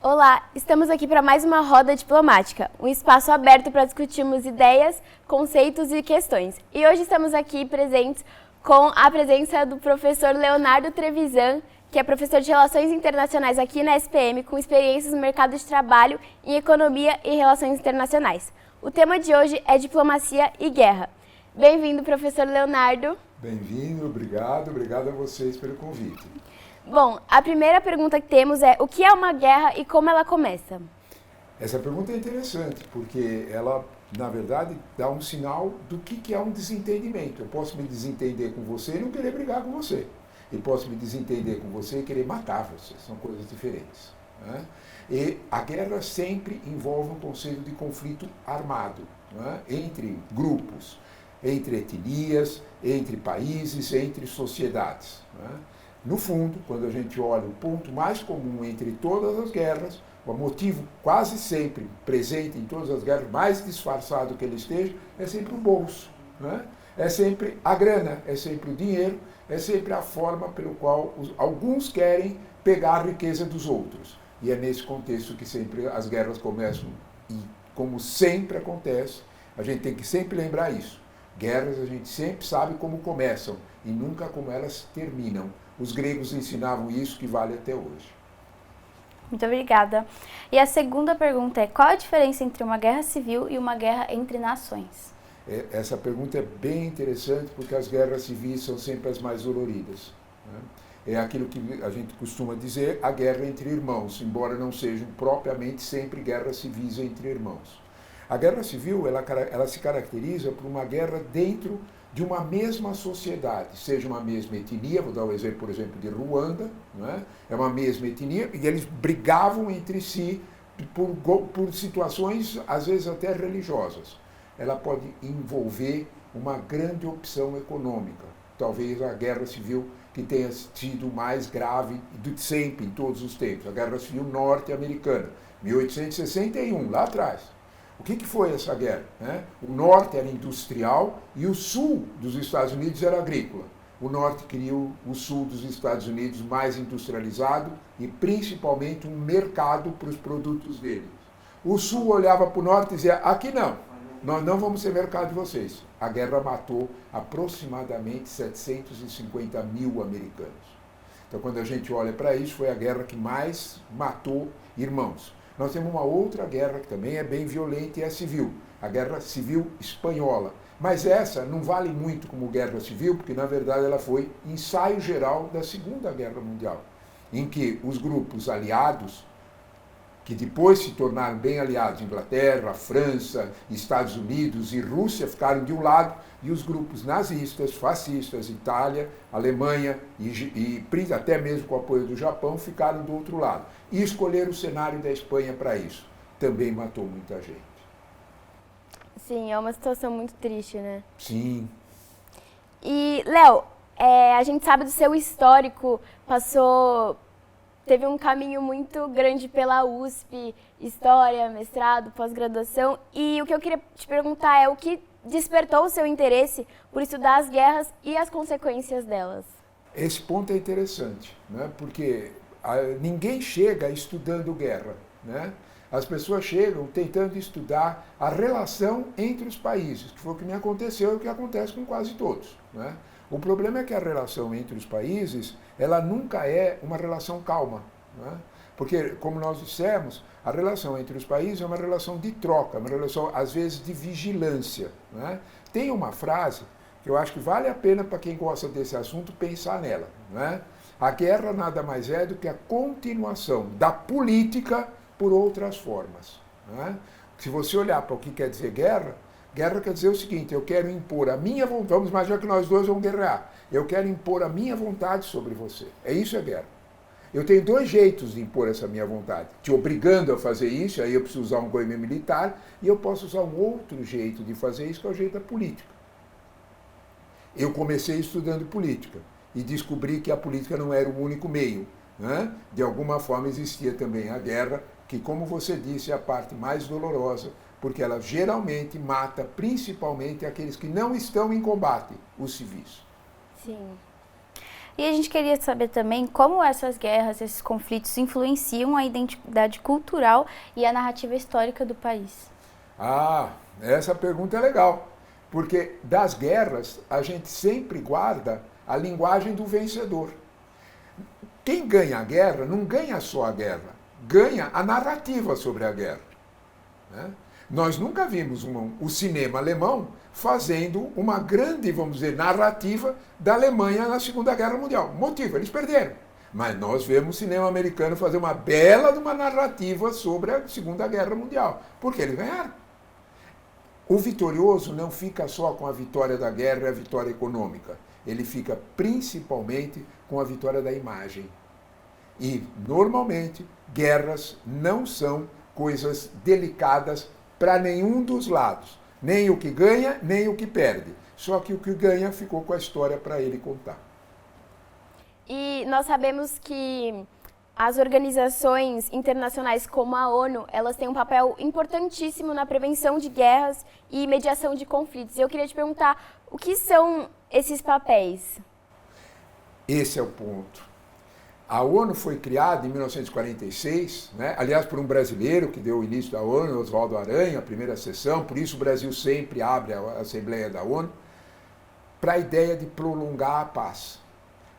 Olá, estamos aqui para mais uma roda diplomática, um espaço aberto para discutirmos ideias, conceitos e questões. E hoje estamos aqui presentes com a presença do professor Leonardo Trevisan, que é professor de Relações Internacionais aqui na SPM, com experiências no mercado de trabalho em economia e relações internacionais. O tema de hoje é diplomacia e guerra. Bem-vindo, professor Leonardo. Bem-vindo, obrigado a vocês pelo convite. Bom, a primeira pergunta que temos é: o que é uma guerra e como ela começa? Essa pergunta é interessante, porque ela, na verdade, dá um sinal do que é um desentendimento. Eu posso me desentender com você e não querer brigar com você. E posso me desentender com você e querer matar você. São coisas diferentes, né? E a guerra sempre envolve um conceito de conflito armado, né? Entre grupos, entre etnias, entre países, entre sociedades, né? No fundo, quando a gente olha o ponto mais comum entre todas as guerras, o motivo quase sempre presente em todas as guerras, mais disfarçado que ele esteja, é sempre o bolso, né? É sempre a grana, é sempre o dinheiro, é sempre a forma pelo qual alguns querem pegar a riqueza dos outros. E é nesse contexto que sempre as guerras começam. E como sempre acontece, a gente tem que sempre lembrar isso. Guerras a gente sempre sabe como começam e nunca como elas terminam. Os gregos ensinavam isso, que vale até hoje. Muito obrigada. E a segunda pergunta é: qual a diferença entre uma guerra civil e uma guerra entre nações? Essa pergunta é bem interessante porque as guerras civis são sempre as mais doloridas, né? É aquilo que a gente costuma dizer, a guerra entre irmãos, embora não sejam propriamente sempre guerras civis entre irmãos. A guerra civil ela se caracteriza por uma guerra dentro de uma mesma sociedade, seja uma mesma etnia, vou dar um exemplo, por exemplo, de Ruanda, né? É uma mesma etnia, e eles brigavam entre si por situações, às vezes até religiosas. Ela pode envolver uma grande opção econômica, talvez a guerra civil que tenha sido mais grave de sempre, em todos os tempos, a guerra civil norte-americana, 1861, lá atrás. O que foi essa guerra, né? O norte era industrial e o sul dos Estados Unidos era agrícola. O norte queria o sul dos Estados Unidos mais industrializado e principalmente um mercado para os produtos dele. O sul olhava para o norte e dizia: aqui não, nós não vamos ser mercado de vocês. A guerra matou aproximadamente 750 mil americanos. Então, quando a gente olha para isso, foi a guerra que mais matou irmãos. Nós temos uma outra guerra que também é bem violenta e é civil, a Guerra Civil Espanhola. Mas essa não vale muito como guerra civil, porque na verdade ela foi ensaio geral da Segunda Guerra Mundial, em que os grupos aliados, que depois se tornaram bem aliados, Inglaterra, França, Estados Unidos e Rússia, ficaram de um lado, e os grupos nazistas, fascistas, Itália, Alemanha e até mesmo com o apoio do Japão, ficaram do outro lado. E escolheram o cenário da Espanha para isso. Também matou muita gente. Sim, é uma situação muito triste, né? Sim. E, Léo, a gente sabe do seu histórico, teve um caminho muito grande pela USP, história, mestrado, pós-graduação. E o que eu queria te perguntar é o que despertou o seu interesse por estudar as guerras e as consequências delas? Esse ponto é interessante, né? Porque ninguém chega estudando guerra, né? As pessoas chegam tentando estudar a relação entre os países, que foi o que me aconteceu e o que acontece com quase todos, né? O problema é que a relação entre os países, ela nunca é uma relação calma, né? Porque, como nós dissemos, a relação entre os países é uma relação de troca, uma relação, às vezes, de vigilância, né? Tem uma frase que eu acho que vale a pena para quem gosta desse assunto pensar nela, né? A guerra nada mais é do que a continuação da política por outras formas, né? Se você olhar para o que quer dizer guerra, guerra quer dizer o seguinte: eu quero impor a minha vontade, vamos imaginar que nós dois vamos guerrear, eu quero impor a minha vontade sobre você. Isso é guerra. Eu tenho dois jeitos de impor essa minha vontade: te obrigando a fazer isso, aí eu preciso usar um governo militar, e eu posso usar um outro jeito de fazer isso, que é o jeito da política. Eu comecei estudando política e descobri que a política não era o único meio, né? De alguma forma existia também a guerra, que, como você disse, é a parte mais dolorosa, porque ela geralmente mata principalmente aqueles que não estão em combate, os civis. Sim. E a gente queria saber também como essas guerras, esses conflitos influenciam a identidade cultural e a narrativa histórica do país. Ah, essa pergunta é legal, porque das guerras a gente sempre guarda a linguagem do vencedor. Quem ganha a guerra não ganha só a guerra, ganha a narrativa sobre a guerra. Né? Nós nunca vimos o cinema alemão fazendo uma grande, vamos dizer, narrativa da Alemanha na Segunda Guerra Mundial. Motivo, eles perderam. Mas nós vemos o cinema americano fazer uma bela de uma narrativa sobre a Segunda Guerra Mundial, porque eles ganharam. O vitorioso não fica só com a vitória da guerra e a vitória econômica. Ele fica principalmente com a vitória da imagem. E, normalmente, guerras não são coisas delicadas para nenhum dos lados. Nem o que ganha, nem o que perde. Só que o que ganha ficou com a história para ele contar. E nós sabemos que as organizações internacionais como a ONU, elas têm um papel importantíssimo na prevenção de guerras e mediação de conflitos. Eu queria te perguntar, o que são esses papéis? Esse é o ponto. A ONU foi criada em 1946, né? Aliás, por um brasileiro que deu o início da ONU, Oswaldo Aranha, a primeira sessão, por isso o Brasil sempre abre a Assembleia da ONU, para a ideia de prolongar a paz,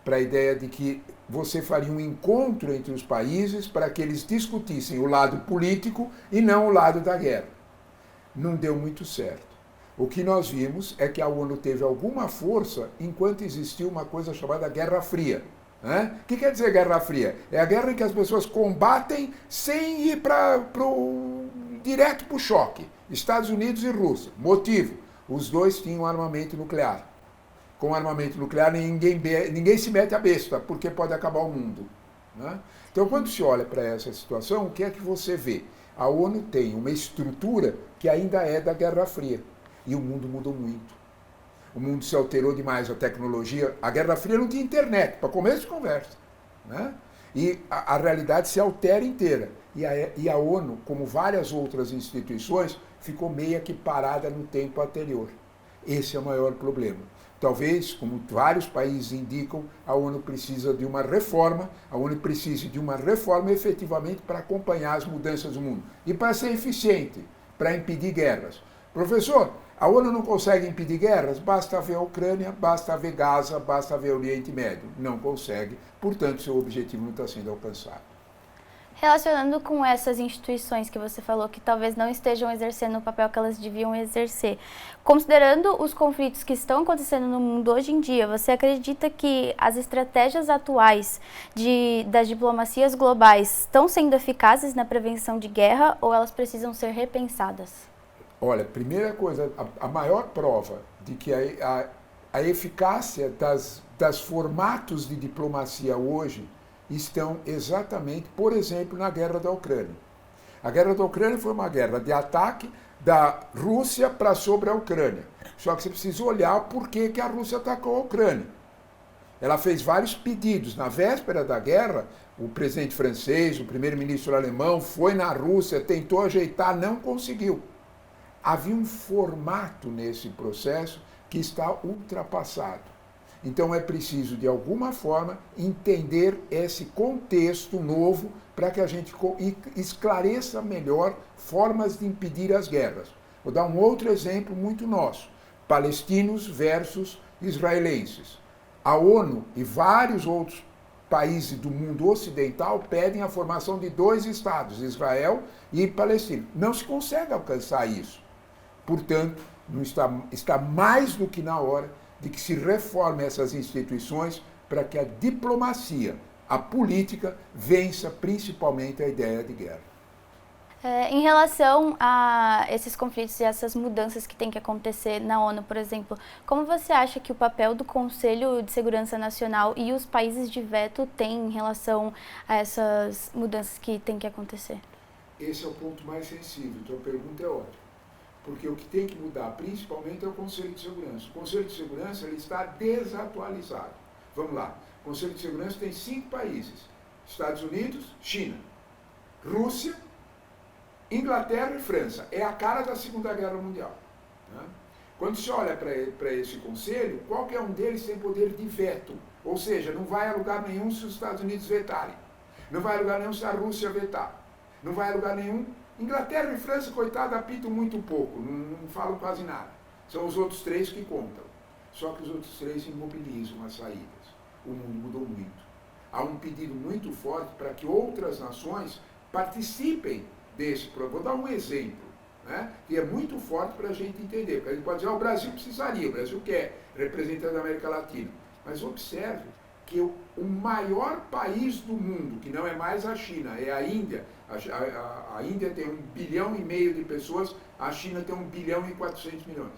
para a ideia de que você faria um encontro entre os países para que eles discutissem o lado político e não o lado da guerra. Não deu muito certo. O que nós vimos é que a ONU teve alguma força enquanto existiu uma coisa chamada Guerra Fria. Né? O que quer dizer Guerra Fria? É a guerra em que as pessoas combatem sem ir direto para o choque. Estados Unidos e Rússia. Motivo, os dois tinham armamento nuclear. Com armamento nuclear ninguém se mete a besta, porque pode acabar o mundo. Né? Então, quando se olha para essa situação, o que é que você vê? A ONU tem uma estrutura que ainda é da Guerra Fria. E o mundo mudou muito. O mundo se alterou demais, a tecnologia. A Guerra Fria não tinha internet, para começo de conversa. Né? E a realidade se altera inteira. E a ONU, como várias outras instituições, ficou meio que parada no tempo anterior. Esse é o maior problema. Talvez, como vários países indicam, a ONU precisa de uma reforma, a ONU precisa de uma reforma efetivamente para acompanhar as mudanças do mundo. E para ser eficiente, para impedir guerras. Professor, a ONU não consegue impedir guerras? Basta ver a Ucrânia, basta ver Gaza, basta ver o Oriente Médio. Não consegue, portanto, seu objetivo não está sendo alcançado. Relacionando com essas instituições que você falou que talvez não estejam exercendo o papel que elas deviam exercer, considerando os conflitos que estão acontecendo no mundo hoje em dia, você acredita que as estratégias atuais das diplomacias globais estão sendo eficazes na prevenção de guerra ou elas precisam ser repensadas? Olha, primeira coisa, a maior prova de que a eficácia das formatos de diplomacia hoje estão exatamente, por exemplo, na guerra da Ucrânia. A guerra da Ucrânia foi uma guerra de ataque da Rússia para sobre a Ucrânia. Só que você precisa olhar por que a Rússia atacou a Ucrânia. Ela fez vários pedidos. Na véspera da guerra, o presidente francês, o primeiro-ministro alemão, foi na Rússia, tentou ajeitar, não conseguiu. Havia um formato nesse processo que está ultrapassado. Então é preciso, de alguma forma, entender esse contexto novo para que a gente esclareça melhor formas de impedir as guerras. Vou dar um outro exemplo muito nosso. Palestinos versus israelenses. A ONU e vários outros países do mundo ocidental pedem a formação de 2 estados, Israel e Palestina. Não se consegue alcançar isso. Portanto, está mais do que na hora de que se reforme essas instituições para que a diplomacia, a política, vença principalmente a ideia de guerra. Em relação a esses conflitos e essas mudanças que tem que acontecer na ONU, por exemplo, como você acha que o papel do Conselho de Segurança Nacional e os países de veto têm em relação a essas mudanças que tem que acontecer? Esse é o ponto mais sensível, então a pergunta é ótima. Porque o que tem que mudar principalmente é o Conselho de Segurança. O Conselho de Segurança ele está desatualizado. Vamos lá. O Conselho de Segurança tem 5 países. Estados Unidos, China, Rússia, Inglaterra e França. É a cara da Segunda Guerra Mundial. Né? Quando se olha para esse conselho, qualquer um deles tem poder de veto, ou seja, não vai a lugar nenhum se os Estados Unidos vetarem, não vai a lugar nenhum se a Rússia vetar, não vai a lugar nenhum. Inglaterra e França, coitada, apitam muito pouco, não falam quase nada. São os outros três que contam. Só que os outros três imobilizam as saídas. O mundo mudou muito. Há um pedido muito forte para que outras nações participem desse programa. Vou dar um exemplo, né, que é muito forte para a gente entender. Porque a gente pode dizer, o Brasil precisaria, o Brasil quer, representante da América Latina. Mas observe que o maior país do mundo, que não é mais a China, é a Índia. A Índia tem 1,5 bilhão de pessoas, a China tem 1,4 bilhão.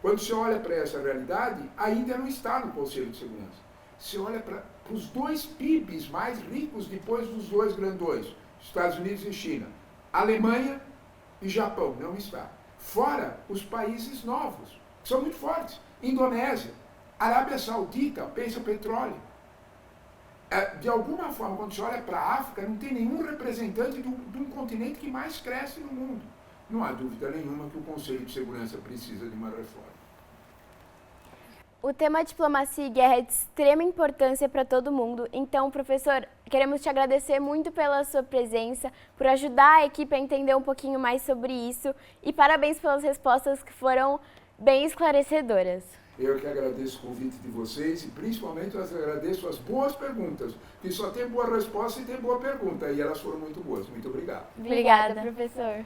Quando você olha para essa realidade, a Índia não está no Conselho de Segurança. Você olha para os dois PIBs mais ricos depois dos dois grandões, Estados Unidos e China, Alemanha e Japão, não está. Fora os países novos, que são muito fortes, Indonésia, Arábia Saudita, pensa petróleo. De alguma forma, quando você olha para a África, não tem nenhum representante de um continente que mais cresce no mundo. Não há dúvida nenhuma que o Conselho de Segurança precisa de uma reforma. O tema diplomacia e guerra é de extrema importância para todo mundo. Então, professor, queremos te agradecer muito pela sua presença, por ajudar a equipe a entender um pouquinho mais sobre isso e parabéns pelas respostas que foram bem esclarecedoras. Eu que agradeço o convite de vocês e principalmente eu agradeço as boas perguntas, que só tem boa resposta e tem boa pergunta, e elas foram muito boas. Muito obrigado. Obrigada, professor.